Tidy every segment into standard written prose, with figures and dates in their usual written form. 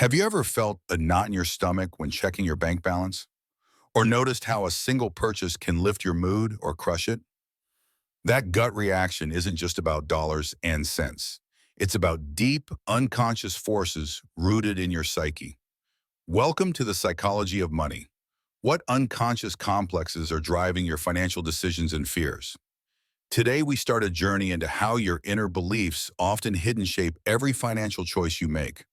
Have you ever felt a knot in your stomach when checking your bank balance? Or noticed how a single purchase can lift your mood or crush it? That gut reaction isn't just about dollars and cents. It's about deep, unconscious forces rooted in your psyche. Welcome to the psychology of money. What unconscious complexes are driving your financial decisions and fears? Today, we start a journey into how your inner beliefs, often hidden, shape every financial choice you make.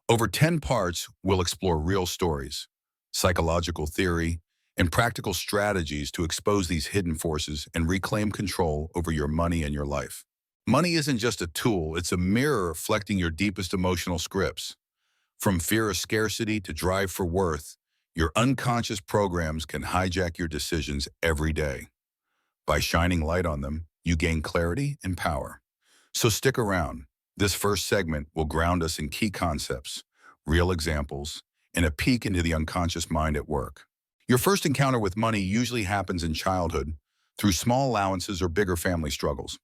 Over 10 parts, we'll explore real stories, psychological theory, and practical strategies to expose these hidden forces and reclaim control over your money and your life. Money isn't just a tool, it's a mirror reflecting your deepest emotional scripts. From fear of scarcity to drive for worth, your unconscious programs can hijack your decisions every day. By shining light on them, you gain clarity and power. So stick around. This first segment will ground us in key concepts, real examples, and a peek into the unconscious mind at work. Your first encounter with money usually happens in childhood through small allowances or bigger family struggles.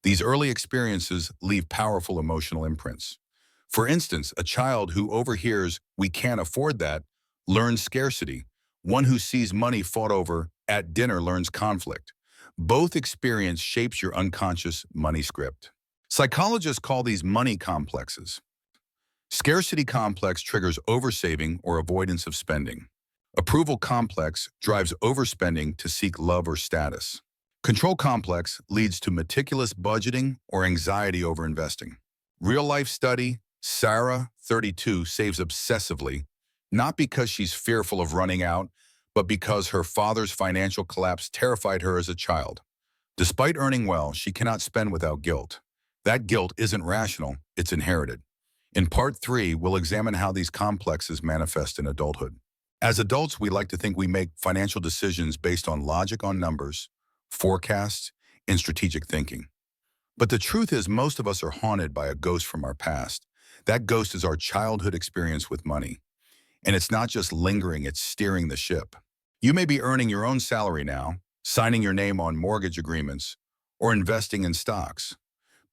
These early experiences leave powerful emotional imprints. For instance, a child who overhears, "We can't afford that," learns scarcity. One who sees money fought over at dinner learns conflict. Both experience shapes your unconscious money script. Psychologists call these money complexes. Scarcity complex triggers oversaving or avoidance of spending. Approval complex drives overspending to seek love or status. Control complex leads to meticulous budgeting or anxiety over investing. Real-life study, Sarah, 32, saves obsessively, not because she's fearful of running out, but because her father's financial collapse terrified her as a child. Despite earning well, she cannot spend without guilt. That guilt isn't rational, it's inherited. In part 3, we'll examine how these complexes manifest in adulthood. As adults, we like to think we make financial decisions based on logic on numbers, forecasts, and strategic thinking. But the truth is, most of us are haunted by a ghost from our past. That ghost is our childhood experience with money. And it's not just lingering, it's steering the ship. You may be earning your own salary now, signing your name on mortgage agreements, or investing in stocks.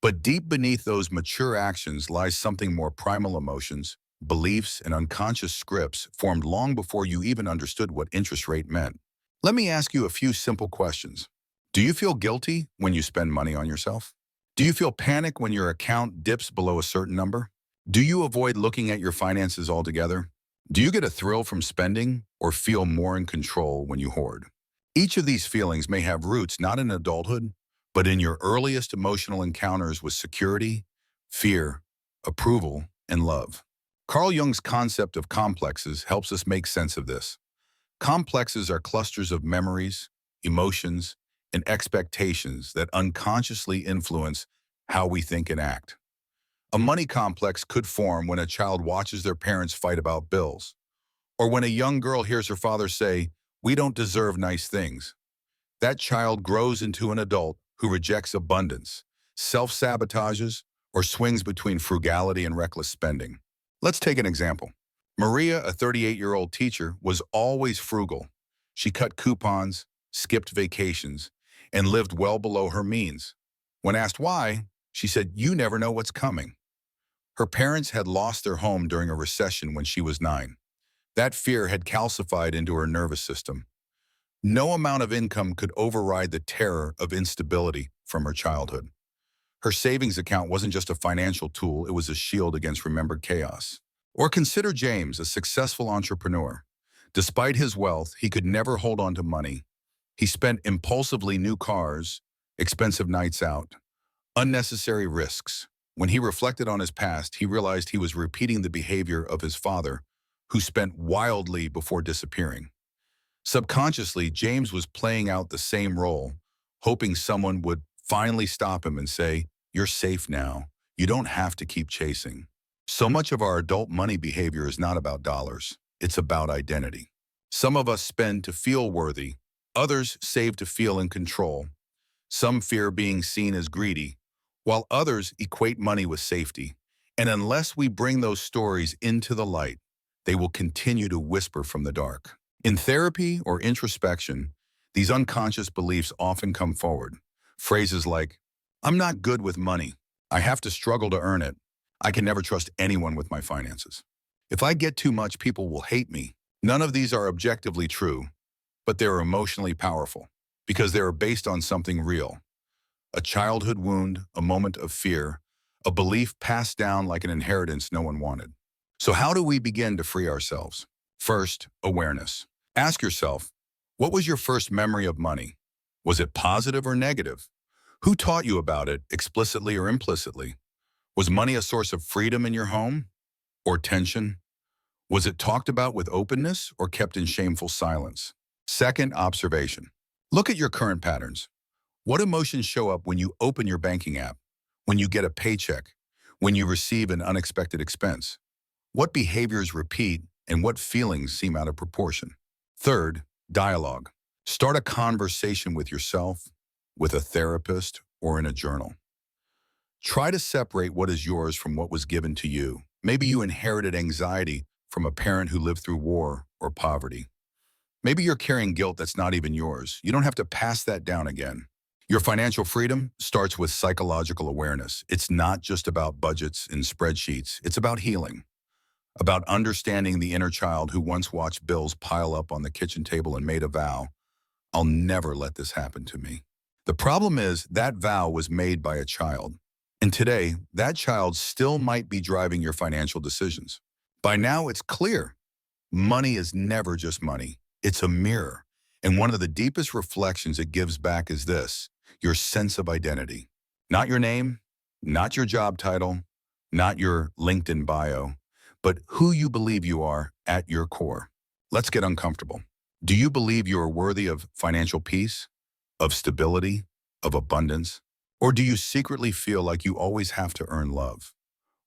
But deep beneath those mature actions lies something more: primal emotions, beliefs, and unconscious scripts formed long before you even understood what interest rate meant. Let me ask you a few simple questions. Do you feel guilty when you spend money on yourself? Do you feel panic when your account dips below a certain number? Do you avoid looking at your finances altogether? Do you get a thrill from spending or feel more in control when you hoard? Each of these feelings may have roots not in adulthood, but in your earliest emotional encounters with security, fear, approval, and love. Carl Jung's concept of complexes helps us make sense of this. Complexes are clusters of memories, emotions, and expectations that unconsciously influence how we think and act. A money complex could form when a child watches their parents fight about bills, or when a young girl hears her father say, "We don't deserve nice things." That child grows into an adult who rejects abundance, self-sabotages, or swings between frugality and reckless spending. Let's take an example. Maria, a 38-year-old teacher, was always frugal. She cut coupons, skipped vacations, and lived well below her means. When asked why, she said, "You never know what's coming." Her parents had lost their home during a recession when she was 9. That fear had calcified into her nervous system. No amount of income could override the terror of instability from her childhood. Her savings account wasn't just a financial tool, it was a shield against remembered chaos. Or consider James, a successful entrepreneur. Despite his wealth, he could never hold on to money. He spent impulsively: new cars, expensive nights out, unnecessary risks. When he reflected on his past, he realized he was repeating the behavior of his father, who spent wildly before disappearing. Subconsciously, James was playing out the same role, hoping someone would finally stop him and say, "You're safe now. You don't have to keep chasing." So much of our adult money behavior is not about dollars. It's about identity. Some of us spend to feel worthy. Others save to feel in control. Some fear being seen as greedy, while others equate money with safety. And unless we bring those stories into the light, they will continue to whisper from the dark. In therapy or introspection, these unconscious beliefs often come forward. Phrases like, "I'm not good with money. I have to struggle to earn it. I can never trust anyone with my finances." If I get too much, people will hate me. None of these are objectively true, but they're emotionally powerful because they are based on something real. A childhood wound, a moment of fear, a belief passed down like an inheritance no one wanted. So how do we begin to free ourselves? First, awareness. Ask yourself, what was your first memory of money? Was it positive or negative? Who taught you about it, explicitly or implicitly? Was money a source of freedom in your home or tension? Was it talked about with openness or kept in shameful silence? Second, observation. Look at your current patterns. What emotions show up when you open your banking app, when you get a paycheck, when you receive an unexpected expense? What behaviors repeat and what feelings seem out of proportion? Third, dialogue. Start a conversation with yourself, with a therapist, or in a journal. Try to separate what is yours from what was given to you. Maybe you inherited anxiety from a parent who lived through war or poverty. Maybe you're carrying guilt that's not even yours. You don't have to pass that down again. Your financial freedom starts with psychological awareness. It's not just about budgets and spreadsheets. It's about healing, about understanding the inner child who once watched bills pile up on the kitchen table and made a vow, I'll never let this happen to me. The problem is that vow was made by a child. And today, that child still might be driving your financial decisions. By now, it's clear. Money is never just money. It's a mirror. And one of the deepest reflections it gives back is this, your sense of identity. Not your name, not your job title, not your LinkedIn bio, but who you believe you are at your core. Let's get uncomfortable. Do you believe you are worthy of financial peace, of stability, of abundance? Or do you secretly feel like you always have to earn love,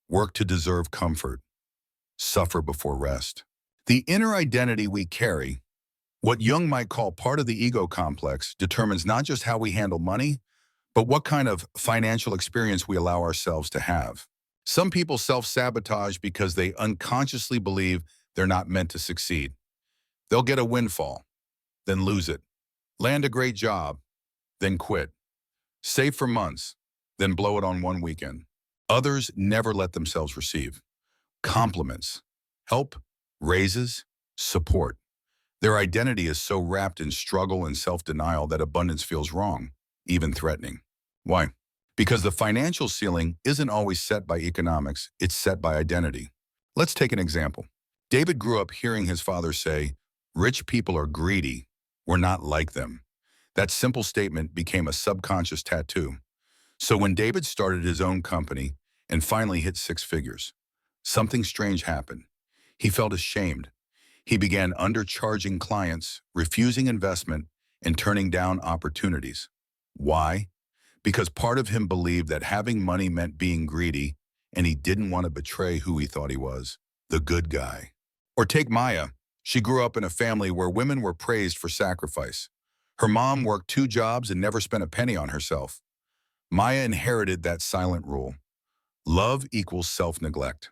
work to deserve comfort, suffer before rest? The inner identity we carry, what Jung might call part of the ego complex, determines not just how we handle money, but what kind of financial experience we allow ourselves to have. Some people self-sabotage because they unconsciously believe they're not meant to succeed. They'll get a windfall, then lose it, land a great job, then quit, save for months, then blow it on one weekend. Others never let themselves receive compliments, help, raises, support. Their identity is so wrapped in struggle and self-denial that abundance feels wrong, even threatening. Why? Because the financial ceiling isn't always set by economics, it's set by identity. Let's take an example. David grew up hearing his father say, "Rich people are greedy, we're not like them." That simple statement became a subconscious tattoo. So when David started his own company and finally hit six figures, something strange happened. He felt ashamed. He began undercharging clients, refusing investment, and turning down opportunities. Why? Because part of him believed that having money meant being greedy, and he didn't want to betray who he thought he was, the good guy. Or take Maya. She grew up in a family where women were praised for sacrifice. Her mom worked 2 jobs and never spent a penny on herself. Maya inherited that silent rule. Love equals self-neglect.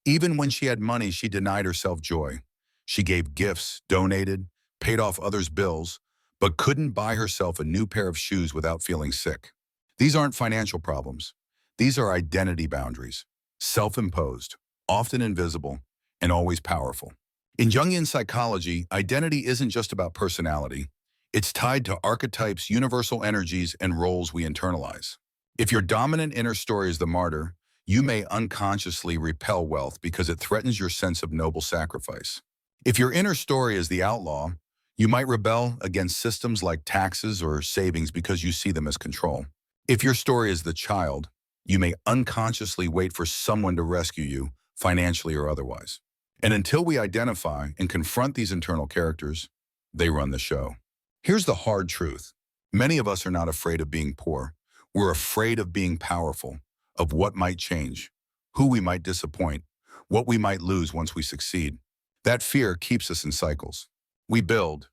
Even when she had money, she denied herself joy. She gave gifts, donated, paid off others' bills, but couldn't buy herself a new pair of shoes without feeling sick. These aren't financial problems. These are identity boundaries, self-imposed, often invisible, and always powerful. In Jungian psychology, identity isn't just about personality. It's tied to archetypes, universal energies, and roles we internalize. If your dominant inner story is the martyr, you may unconsciously repel wealth because it threatens your sense of noble sacrifice. If your inner story is the outlaw, you might rebel against systems like taxes or savings because you see them as control. If your story is the child, you may unconsciously wait for someone to rescue you, financially or otherwise. And until we identify and confront these internal characters, they run the show. Here's the hard truth. Many of us are not afraid of being poor. We're afraid of being powerful, of what might change, who we might disappoint, what we might lose once we succeed. That fear keeps us in cycles. We build,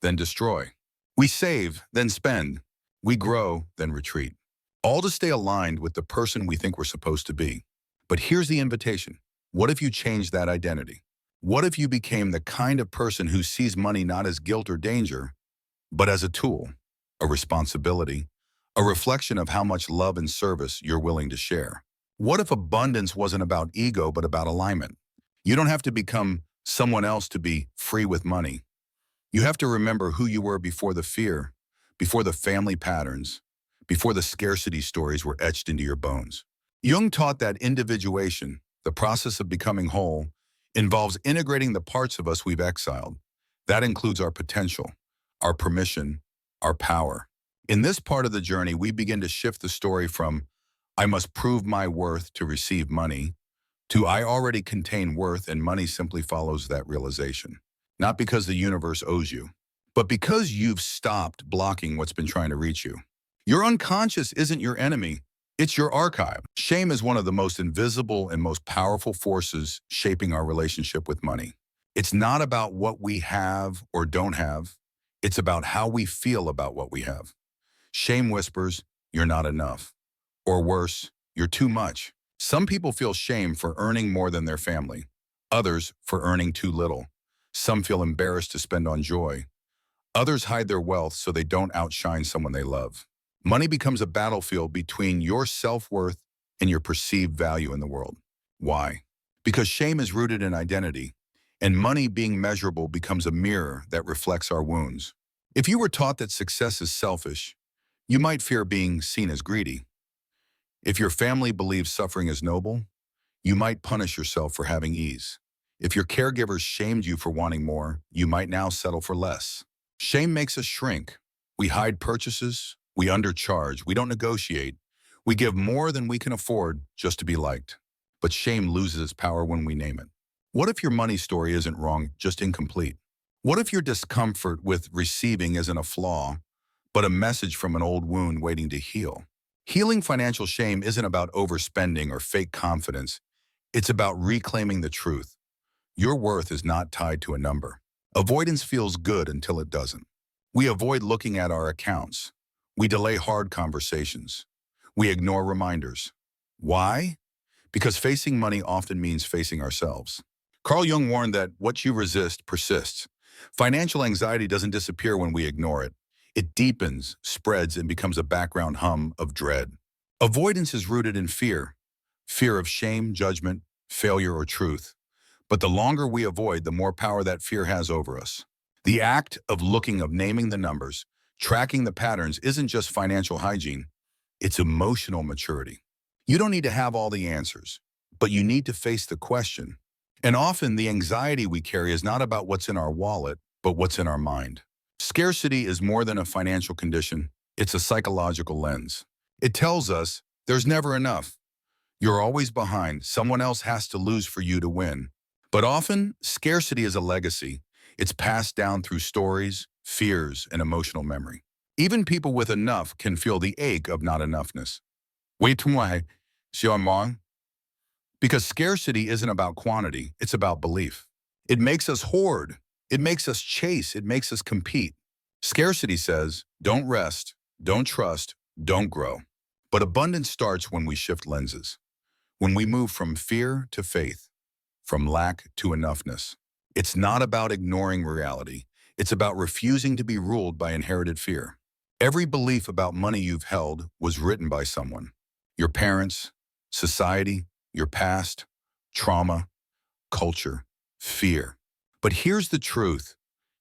then destroy. We save, then spend. We grow, then retreat. All to stay aligned with the person we think we're supposed to be. But here's the invitation. What if you changed that identity? What if you became the kind of person who sees money not as guilt or danger, but as a tool, a responsibility, a reflection of how much love and service you're willing to share? What if abundance wasn't about ego, but about alignment? You don't have to become someone else to be free with money. You have to remember who you were before the fear, before the family patterns, before the scarcity stories were etched into your bones. Jung taught that individuation, the process of becoming whole, involves integrating the parts of us we've exiled. That includes our potential, our permission, our power. In this part of the journey, we begin to shift the story from "I must prove my worth to receive money" to "I already contain worth and money simply follows that realization." Not because the universe owes you, but because you've stopped blocking what's been trying to reach you. Your unconscious isn't your enemy, it's your archive. Shame is one of the most invisible and most powerful forces shaping our relationship with money. It's not about what we have or don't have, it's about how we feel about what we have. Shame whispers, "You're not enough." Or worse, "You're too much." Some people feel shame for earning more than their family, others for earning too little. Some feel embarrassed to spend on joy. Others hide their wealth so they don't outshine someone they love. Money becomes a battlefield between your self-worth and your perceived value in the world. Why? Because shame is rooted in identity, and money being measurable becomes a mirror that reflects our wounds. If you were taught that success is selfish, you might fear being seen as greedy. If your family believes suffering is noble, you might punish yourself for having ease. If your caregivers shamed you for wanting more, you might now settle for less. Shame makes us shrink. We hide purchases, we undercharge, we don't negotiate. We give more than we can afford just to be liked. But shame loses its power when we name it. What if your money story isn't wrong, just incomplete? What if your discomfort with receiving isn't a flaw, but a message from an old wound waiting to heal? Healing financial shame isn't about overspending or fake confidence. It's about reclaiming the truth. Your worth is not tied to a number. Avoidance feels good until it doesn't. We avoid looking at our accounts. We delay hard conversations. We ignore reminders. Why? Because facing money often means facing ourselves. Carl Jung warned that what you resist persists. Financial anxiety doesn't disappear when we ignore it. It deepens, spreads, and becomes a background hum of dread. Avoidance is rooted in fear. Fear of shame, judgment, failure, or truth. But the longer we avoid, the more power that fear has over us. The act of naming the numbers, tracking the patterns isn't just financial hygiene, it's emotional maturity. You don't need to have all the answers, but you need to face the question. And often the anxiety we carry is not about what's in our wallet, but what's in our mind. Scarcity is more than a financial condition, it's a psychological lens. It tells us there's never enough. You're always behind, someone else has to lose for you to win. But often, scarcity is a legacy. It's passed down through stories, fears, and emotional memory. Even people with enough can feel the ache of not enoughness. Wait, why? Because scarcity isn't about quantity, it's about belief. It makes us hoard, it makes us chase, it makes us compete. Scarcity says, don't rest, don't trust, don't grow. But abundance starts when we shift lenses, when we move from fear to faith, from lack to enoughness. It's not about ignoring reality. It's about refusing to be ruled by inherited fear. Every belief about money you've held was written by someone. Your parents, society, your past, trauma, culture, fear. But here's the truth.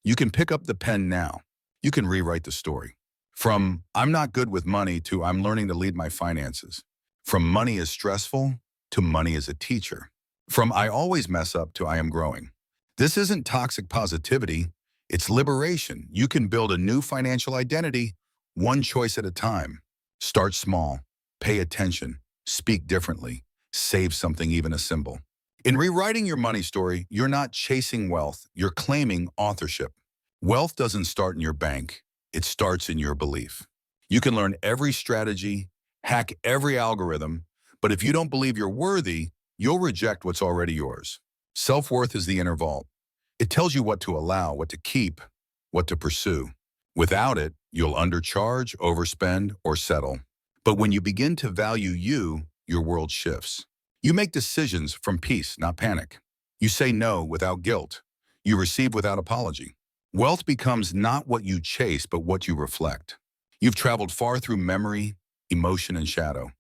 You can pick up the pen now. You can rewrite the story. From "I'm not good with money" to "I'm learning to lead my finances." From "money is stressful" to "money is a teacher." From "I always mess up" to "I am growing." This isn't toxic positivity, it's liberation. You can build a new financial identity, one choice at a time. Start small, pay attention, speak differently, save something, even a symbol. In rewriting your money story, you're not chasing wealth, you're claiming authorship. Wealth doesn't start in your bank, it starts in your belief. You can learn every strategy, hack every algorithm, but if you don't believe you're worthy, you'll reject what's already yours. Self-worth is the inner vault. It tells you what to allow, what to keep, what to pursue. Without it, you'll undercharge, overspend, or settle. But when you begin to value you, your world shifts. You make decisions from peace, not panic. You say no without guilt. You receive without apology. Wealth becomes not what you chase, but what you reflect. You've traveled far through memory, emotion, and shadow.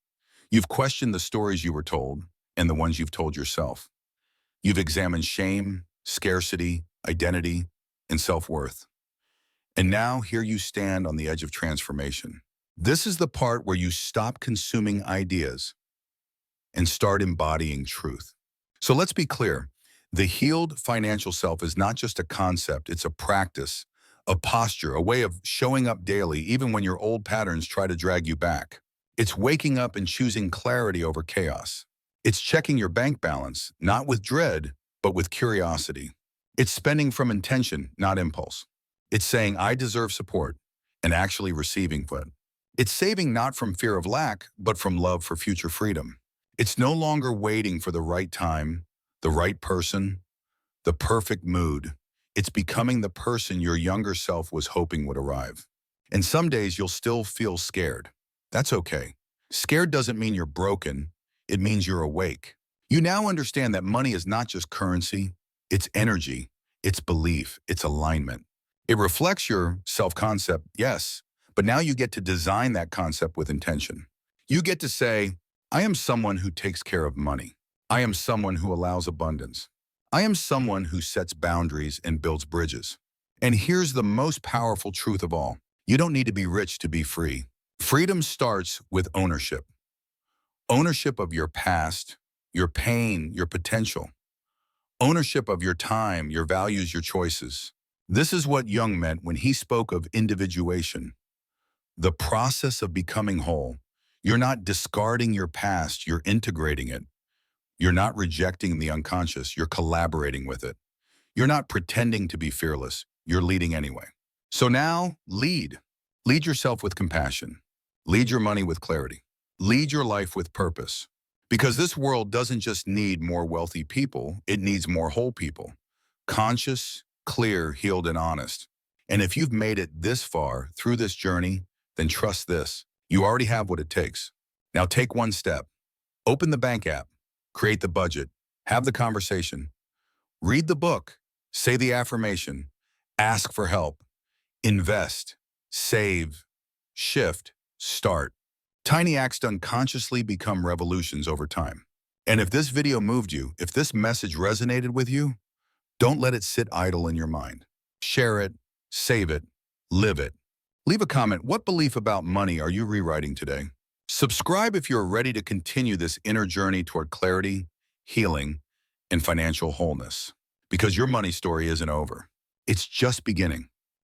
You've questioned the stories you were told and the ones you've told yourself. You've examined shame, scarcity, identity, and self-worth. And now here you stand on the edge of transformation. This is the part where you stop consuming ideas and start embodying truth. So let's be clear. The healed financial self is not just a concept, it's a practice, a posture, a way of showing up daily, even when your old patterns try to drag you back. It's waking up and choosing clarity over chaos. It's checking your bank balance, not with dread, but with curiosity. It's spending from intention, not impulse. It's saying, I deserve support, and actually receiving it. It's saving not from fear of lack, but from love for future freedom. It's no longer waiting for the right time, the right person, the perfect mood. It's becoming the person your younger self was hoping would arrive. And some days you'll still feel scared. That's okay. Scared doesn't mean you're broken. It means you're awake. You now understand that money is not just currency. It's energy. It's belief. It's alignment. It reflects your self-concept, yes, but now you get to design that concept with intention. You get to say, I am someone who takes care of money. I am someone who allows abundance. I am someone who sets boundaries and builds bridges. And here's the most powerful truth of all. You don't need to be rich to be free. Freedom starts with ownership. Ownership of your past, your pain, your potential. Ownership of your time, your values, your choices. This is what Jung meant when he spoke of individuation. The process of becoming whole. You're not discarding your past, you're integrating it. You're not rejecting the unconscious, you're collaborating with it. You're not pretending to be fearless, you're leading anyway. So now, lead. Lead yourself with compassion. Lead your money with clarity. Lead your life with purpose. Because this world doesn't just need more wealthy people, it needs more whole people. Conscious, clear, healed, and honest. And if you've made it this far through this journey, then trust this. You already have what it takes. Now take one step. Open the bank app. Create the budget. Have the conversation. Read the book. Say the affirmation. Ask for help. Invest. Save. Shift. Start. Tiny acts done consciously become revolutions over time. And if this video moved you, if this message resonated with you, don't let it sit idle in your mind. Share it, save it, live it. Leave a comment. What belief about money are you rewriting today? Subscribe if you're ready to continue this inner journey toward clarity, healing, and financial wholeness. Because your money story isn't over. It's just beginning.